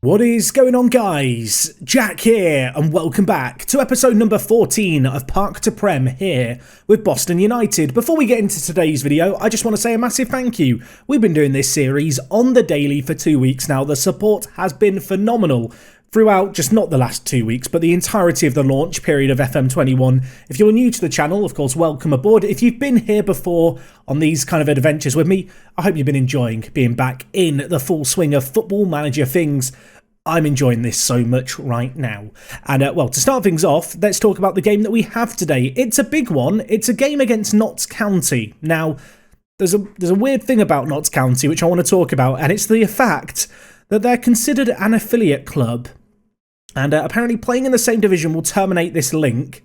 What is going on, guys? Jack here, and welcome back to episode number 14 of Park to Prem here with Boston United. Before we get into today's video, I just want to say a massive thank you. We've been doing this series on the daily for 2 weeks now. The support has been phenomenal throughout, just not the last 2 weeks, but the entirety of the launch period of FM21. If you're new to the channel, of course, welcome aboard. If you've been here before on these kind of adventures with me, I hope you've been enjoying being back in the full swing of Football Manager things. I'm enjoying this so much right now. And well, to start things off, let's talk about the game that we have today. It's a big one. It's a game against Notts County. Now, there's a weird thing about Notts County which I want to talk about, and it's the fact that they're considered an affiliate club. And apparently playing in the same division will terminate this link.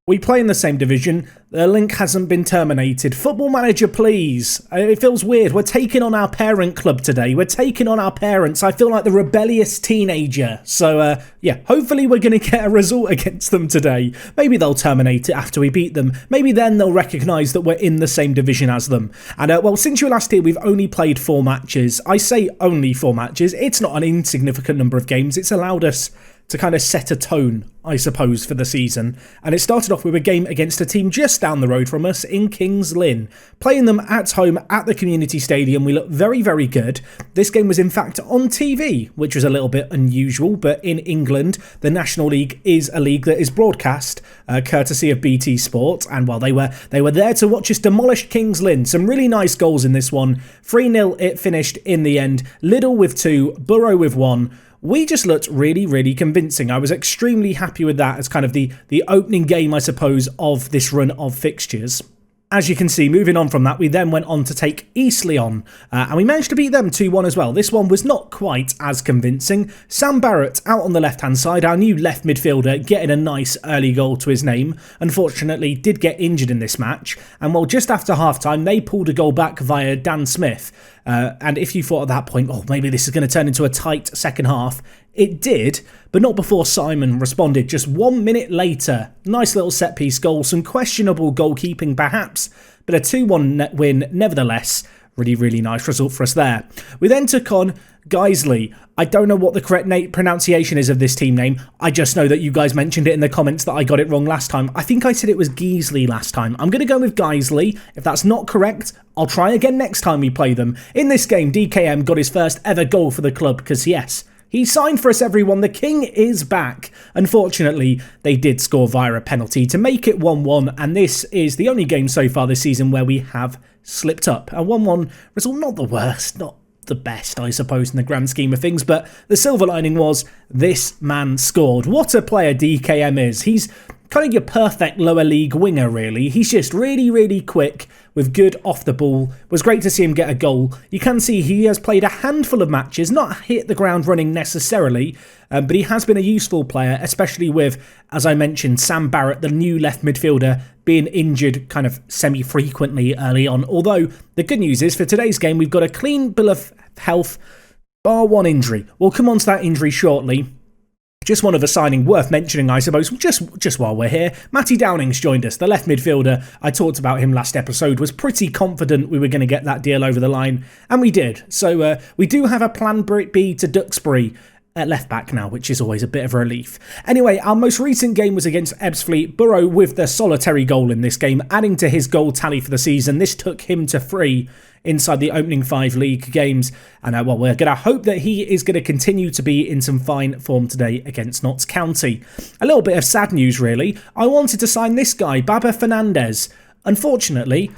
We play in the same division. The link hasn't been terminated. Football Manager, please. It feels weird. We're taking on our parent club today. We're taking on our parents. I feel like the rebellious teenager. So, yeah, hopefully we're going to get a result against them today. Maybe they'll terminate it after we beat them. Maybe then they'll recognise that we're in the same division as them. And, well, since you were last here, we've only played 4 matches. I say only 4 matches. It's not an insignificant number of games. It's allowed us to kind of set a tone, I suppose, for the season. And it started off with a game against a team just down the road from us in Kings Lynn. Playing them at home at the community stadium, we looked very, very good. This game was in fact on TV, which was a little bit unusual, but in England, the National League is a league that is broadcast, courtesy of BT Sport. And while they were there to watch us demolish Kings Lynn. Some really nice goals in this one. 3-0 it finished in the end. Liddell with 2, Burrow with 1. We just looked really, really convincing. I was extremely happy with that as kind of the opening game, I suppose, of this run of fixtures. As you can see, moving on from that, we then went on to take Eastleigh on, and we managed to beat them 2-1 as well. This one was not quite as convincing. Sam Barrett out on the left-hand side, our new left midfielder, getting a nice early goal to his name. Unfortunately, did get injured in this match, and well, just after half-time, they pulled a goal back via Dan Smith. And if you thought at that point, oh, maybe this is going to turn into a tight second half, it did, but not before Simon responded just 1 minute later. Nice little set-piece goal, some questionable goalkeeping perhaps, but a 2-1 win nevertheless. Really, really nice result for us there. We then took on Guiseley. I don't know what the correct pronunciation is of this team name. I just know that you guys mentioned it in the comments that I got it wrong last time. I think I said it was Guiseley last time. I'm going to go with Guiseley. If that's not correct, I'll try again next time we play them. In this game, DKM got his first ever goal for the club because, yes, he signed for us, everyone. The king is back. Unfortunately, they did score via a penalty to make it 1-1, and this is the only game so far this season where we have slipped up. A 1-1 result, not the worst, not the best, I suppose, in the grand scheme of things, but the silver lining was this man scored. What a player DKM is. He's kind of your perfect lower league winger, really. He's just really, really quick with good off the ball. It was great to see him get a goal. You can see he has played a handful of matches, not hit the ground running necessarily, but he has been a useful player, especially with, as I mentioned, Sam Barrett, the new left midfielder, being injured kind of semi-frequently early on. Although, the good news is, for today's game, we've got a clean bill of health, bar one injury. We'll come on to that injury shortly. Just one other signing worth mentioning, I suppose, just while we're here. Matty Downing's joined us, the left midfielder. I talked about him last episode, was pretty confident we were going to get that deal over the line, and we did. So we do have a plan B to Duxbury at left back now, which is always a bit of a relief. Anyway, our most recent game was against Ebbsfleet. Burrow with the solitary goal in this game, adding to his goal tally for the season. This took him to 3 inside the opening 5 league games. And well, we're going to hope that he is going to continue to be in some fine form today against Notts County. A little bit of sad news, really. I wanted to sign this guy, Baba Fernandez. Unfortunately,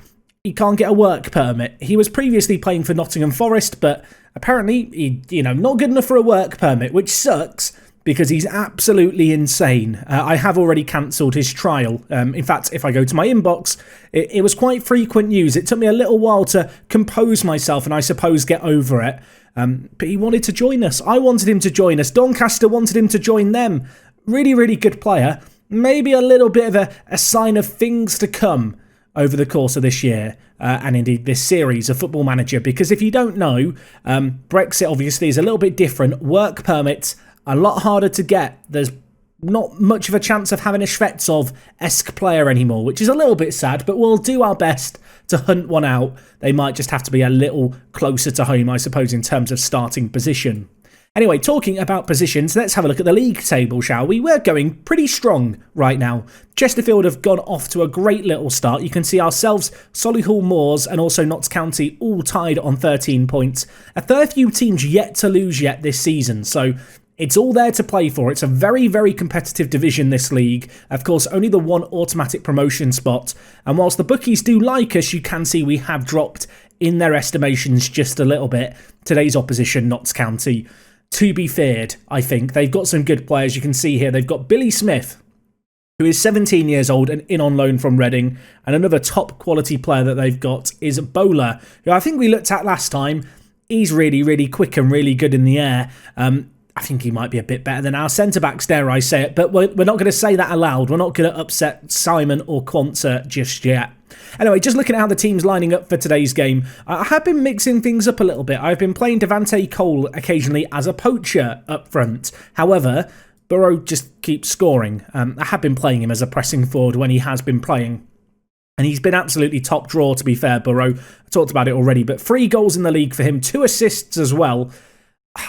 he can't get a work permit. He was previously playing for Nottingham Forest, but apparently, not good enough for a work permit, which sucks because he's absolutely insane. I have already cancelled his trial. In fact, if I go to my inbox, it was quite frequent news. It took me a little while to compose myself and I suppose get over it. But he wanted to join us. I wanted him to join us. Doncaster wanted him to join them. Really, really good player. Maybe a little bit of a sign of things to come over the course of this year and indeed this series of Football Manager, because if you don't know, Brexit obviously is a little bit different. Work permits a lot harder to get. There's not much of a chance of having a Shvetsov-esque player anymore, which is a little bit sad, but we'll do our best to hunt one out. They might just have to be a little closer to home, I suppose, in terms of starting position. Anyway, talking about positions, let's have a look at the league table, shall we? We're going pretty strong right now. Chesterfield have gone off to a great little start. You can see ourselves, Solihull Moors and also Notts County all tied on 13 points. A fair few teams yet to lose yet this season, so it's all there to play for. It's a very, very competitive division, this league. Of course, only the one automatic promotion spot. And whilst the bookies do like us, you can see we have dropped in their estimations just a little bit. Today's opposition, Notts County, to be feared, I think. They've got some good players. You can see here they've got Billy Smith, who is 17 years old and in on loan from Reading. And another top quality player that they've got is Bowler, who I think we looked at last time. He's really, really quick and really good in the air. I think he might be a bit better than our centre-backs, dare I say it. But we're not going to say that aloud. We're not going to upset Simon or Quanta just yet. Anyway, just looking at how the team's lining up for today's game, I have been mixing things up a little bit. I've been playing Devante Cole occasionally as a poacher up front. However, Burrow just keeps scoring. I have been playing him as a pressing forward when he has been playing. And he's been absolutely top draw, to be fair, Burrow. I talked about it already, but 3 goals in the league for him, 2 assists as well.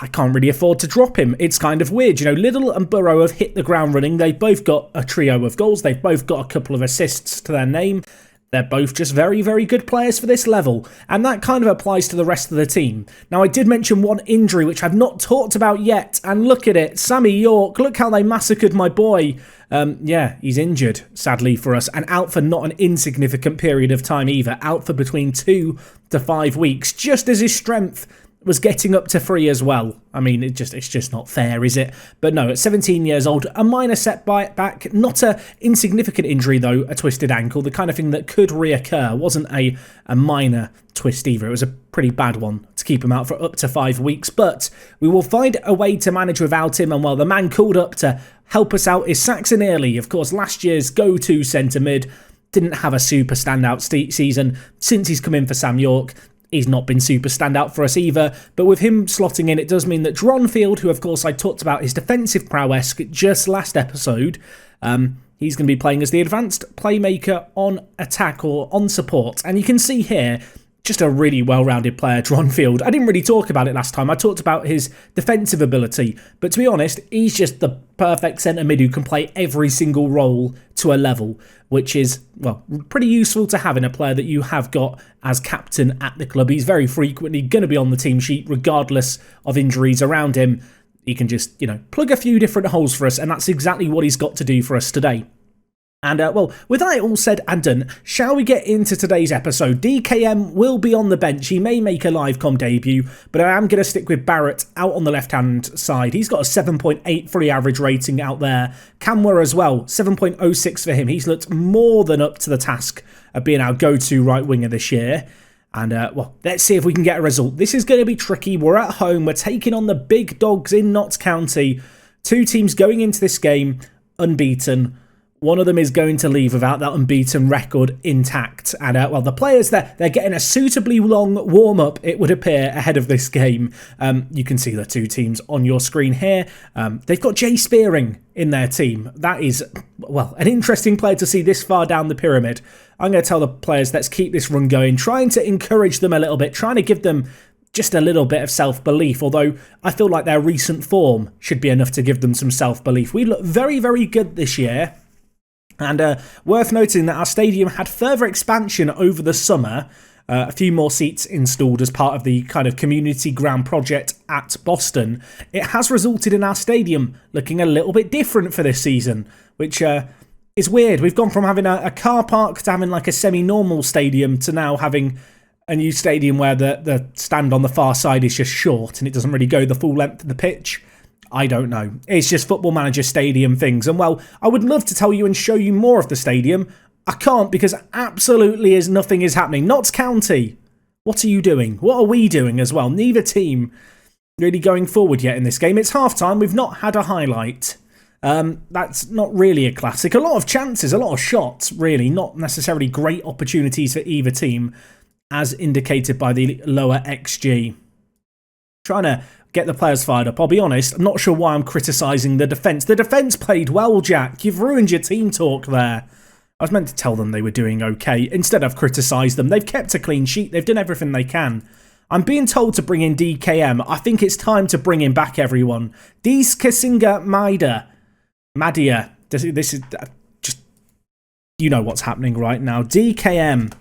I can't really afford to drop him. It's kind of weird. You know, Liddell and Burrow have hit the ground running. They've both got a trio of goals. They've both got a couple of assists to their name. They're both just very, very good players for this level. And that kind of applies to the rest of the team. Now, I did mention one injury, which I've not talked about yet. And look at it. Sammy York. Look how they massacred my boy. Yeah, he's injured, sadly for us. And out for not an insignificant period of time either. Out for between 2 to 5 weeks. Just as his strength was getting up to 3 as well. I mean, it's just not fair, is it? But no, at 17 years old, a minor setback, not a insignificant injury though, a twisted ankle, the kind of thing that could reoccur. Wasn't a minor twist either. It was a pretty bad one to keep him out for up to 5 weeks. But we will find a way to manage without him. And well, the man called up to help us out is Saxon Early, of course, last year's go-to centre mid. Didn't have a super standout season since he's come in for Sam York. He's not been super standout for us either, but with him slotting in, it does mean that Dronfield, who of course I talked about his defensive prowess just last episode, he's going to be playing as the advanced playmaker on attack or on support. And you can see here, just a really well-rounded player, Dronfield. I didn't really talk about it last time. I talked about his defensive ability, but to be honest, he's just the perfect centre mid who can play every single role to a level, which is, well, pretty useful to have in a player that you have got as captain at the club. He's very frequently going to be on the team sheet, regardless of injuries around him. He can just, plug a few different holes for us, and that's exactly what he's got to do for us today. And, well, with that all said and done, shall we get into today's episode? DKM will be on the bench. He may make a live com debut, but I am going to stick with Barrett out on the left-hand side. He's got a 7.83 average rating out there. Camwer as well, 7.06 for him. He's looked more than up to the task of being our go-to right winger this year. And, well, let's see if we can get a result. This is going to be tricky. We're at home. We're taking on the big dogs in Notts County. 2 teams going into this game unbeaten. One of them is going to leave without that unbeaten record intact. And, well, the players, they're getting a suitably long warm-up, it would appear, ahead of this game. You can see the 2 teams on your screen here. They've got Jay Spearing in their team. That is, well, an interesting player to see this far down the pyramid. I'm going to tell the players, let's keep this run going, trying to encourage them a little bit, trying to give them just a little bit of self-belief, although I feel like their recent form should be enough to give them some self-belief. We look very, very good this year. And worth noting that our stadium had further expansion over the summer, a few more seats installed as part of the kind of community ground project at Boston. It has resulted in our stadium looking a little bit different for this season, which is weird. We've gone from having a car park to having like a semi-normal stadium to now having a new stadium where the stand on the far side is just short and it doesn't really go the full length of the pitch. I don't know. It's just Football Manager stadium things. And well, I would love to tell you and show you more of the stadium. I can't because absolutely nothing is happening. Notts County, what are you doing? What are we doing as well? Neither team really going forward yet in this game. It's half-time. We've not had a highlight. That's not really a classic. A lot of chances, a lot of shots, really. Not necessarily great opportunities for either team, as indicated by the lower XG. Trying to get the players fired up. I'll be honest, I'm not sure why I'm criticising the defence. The defence played well, Jack. You've ruined your team talk there. I was meant to tell them they were doing okay. Instead, I've criticised them. They've kept a clean sheet. They've done everything they can. I'm being told to bring in DKM. I think it's time to bring him back, everyone. Dies Kasinga Madia. This is just... You know what's happening right now. DKM.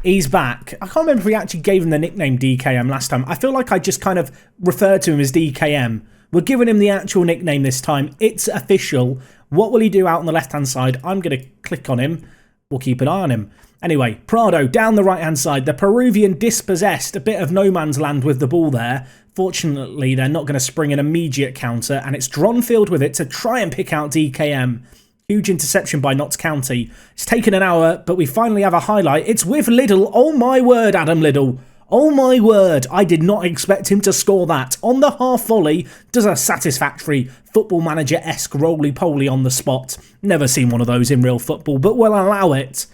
He's back. I can't remember if we actually gave him the nickname DKM last time. I feel like I just kind of referred to him as DKM. We're giving him the actual nickname this time. It's official. What will he do out on the left-hand side? I'm going to click on him. We'll keep an eye on him. Anyway, Prado down the right-hand side. The Peruvian dispossessed. A bit of no man's land with the ball there. Fortunately, they're not going to spring an immediate counter, and it's Dronfield with it to try and pick out DKM. Huge interception by Notts County. It's taken an hour, but we finally have a highlight. It's with Liddell. Oh my word, Adam Liddell. Oh my word, I did not expect him to score that. On the half volley, does a satisfactory Football Manager-esque roly-poly on the spot. Never seen one of those in real football, but we'll allow it.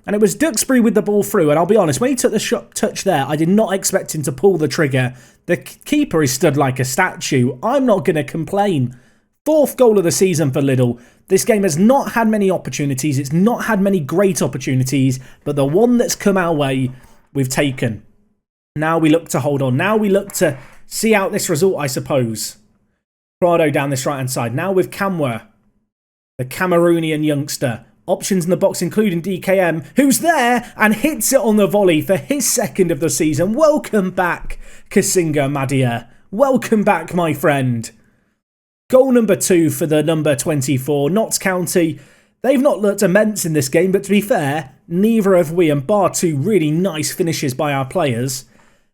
And it was Duxbury with the ball through, and I'll be honest, when he took the shot touch there, I did not expect him to pull the trigger. The keeper is stood like a statue. I'm not going to complain. 4th goal of the season for Liddell. This game has not had many opportunities. It's not had many great opportunities, but the one that's come our way, we've taken. Now we look to hold on. Now we look to see out this result, I suppose. Prado down this right-hand side. Now with Kamwa, the Cameroonian youngster. Options in the box including DKM, who's there and hits it on the volley for his 2nd of the season. Welcome back, Kasinga Madia. Welcome back, my friend. Goal number 2 for the number 24, Notts County. They've not looked immense in this game, but to be fair, neither have we, and bar 2 really nice finishes by our players,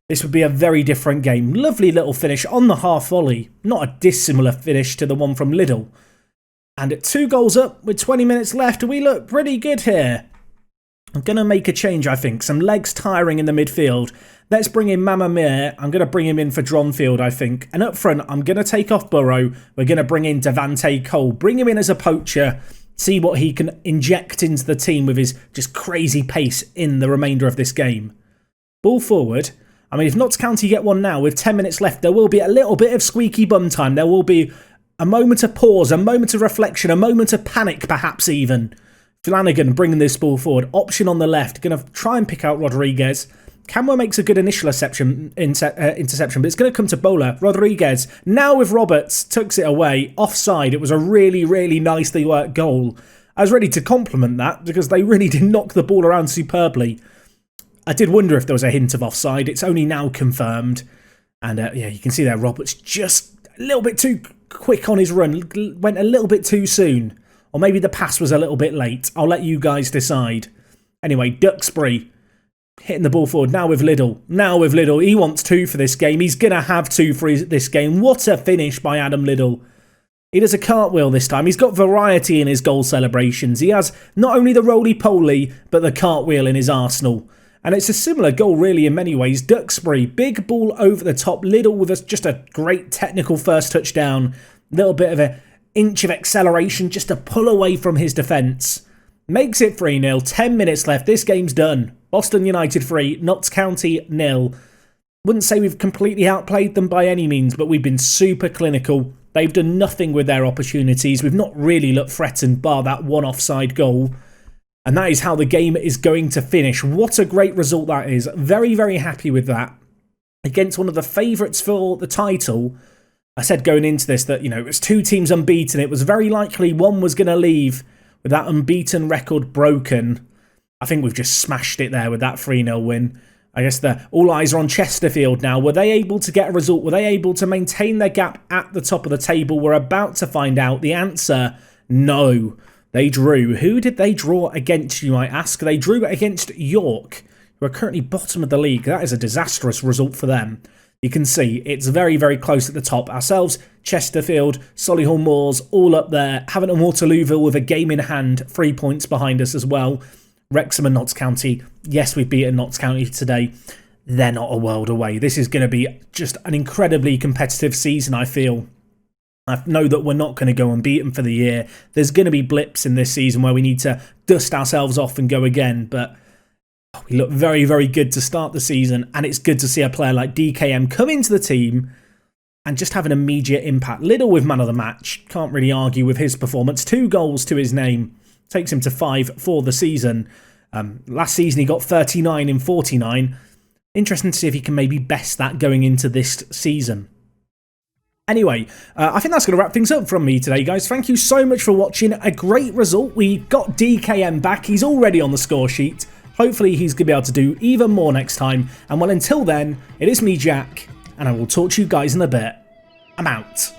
this would be a very different game. Lovely little finish on the half volley. Not a dissimilar finish to the one from Liddell. And at 2 goals up with 20 minutes left, we look pretty good here. I'm going to make a change, I think. Some legs tiring in the midfield. Let's bring in Mama Mir. I'm going to bring him in for Dronfield, I think. And up front, I'm going to take off Burrow. We're going to bring in Devante Cole. Bring him in as a poacher. See what he can inject into the team with his just crazy pace in the remainder of this game. Ball forward. I mean, if Notts County get one now with 10 minutes left, there will be a little bit of squeaky bum time. There will be a moment of pause, a moment of reflection, a moment of panic, perhaps even. Flanagan bringing this ball forward. Option on the left. Going to try and pick out Rodriguez. Camwa makes a good initial interception, but it's going to come to Bola. Rodriguez, now with Roberts, tucks it away. Offside. It was a really, really nicely worked goal. I was ready to compliment that because they really did knock the ball around superbly. I did wonder if there was a hint of offside. It's only now confirmed. And yeah, you can see there Roberts just a little bit too quick on his run. Went a little bit too soon. Or maybe the pass was a little bit late. I'll let you guys decide. Anyway, Duxbury hitting the ball forward. Now with Liddell. Now with Liddell. He wants 2 for this game. He's going to have 2 for this game. What a finish by Adam Liddell. He does a cartwheel this time. He's got variety in his goal celebrations. He has not only the roly-poly, but the cartwheel in his arsenal. And it's a similar goal really in many ways. Duxbury, big ball over the top. Liddell with just a great technical first touchdown. Little bit of an inch of acceleration just to pull away from his defence. Makes it 3-0. 10 minutes left. This game's done. Boston United 3, Notts County 0. Wouldn't say we've completely outplayed them by any means, but we've been super clinical. They've done nothing with their opportunities. We've not really looked threatened bar that one offside goal. And that is how the game is going to finish. What a great result that is. Very, very happy with that. Against one of the favourites for the title. I said going into this that, you know, it was 2 teams unbeaten. It was very likely one was going to leave with that unbeaten record broken. I think we've just smashed it there with that 3-0 win. I guess all eyes are on Chesterfield now. Were they able to get a result? Were they able to maintain their gap at the top of the table? We're about to find out. The answer, no. They drew. Who did they draw against, you might ask? They drew against York, who are currently bottom of the league. That is a disastrous result for them. You can see it's very, very close at the top. Ourselves, Chesterfield, Solihull Moors, all up there. Havant and Waterlooville with a game in hand, 3 points behind us as well. Wrexham and Notts County. Yes, we've beaten Notts County today. They're not a world away. This is going to be just an incredibly competitive season, I feel. I know that we're not going to go unbeaten for the year. There's going to be blips in this season where we need to dust ourselves off and go again. But we look very, very good to start the season. And it's good to see a player like DKM come into the team and just have an immediate impact. Liddell with man of the match. Can't really argue with his performance. 2 goals to his name. Takes him to 5 for the season. Last season he got 39 in 49. Interesting to see if he can maybe best that going into this season. Anyway, I think that's going to wrap things up from me today, guys. Thank you so much for watching. A great result. We got DKM back. He's already on the score sheet. Hopefully he's going to be able to do even more next time. And well, until then, it is me, Jack, and I will talk to you guys in a bit. I'm out.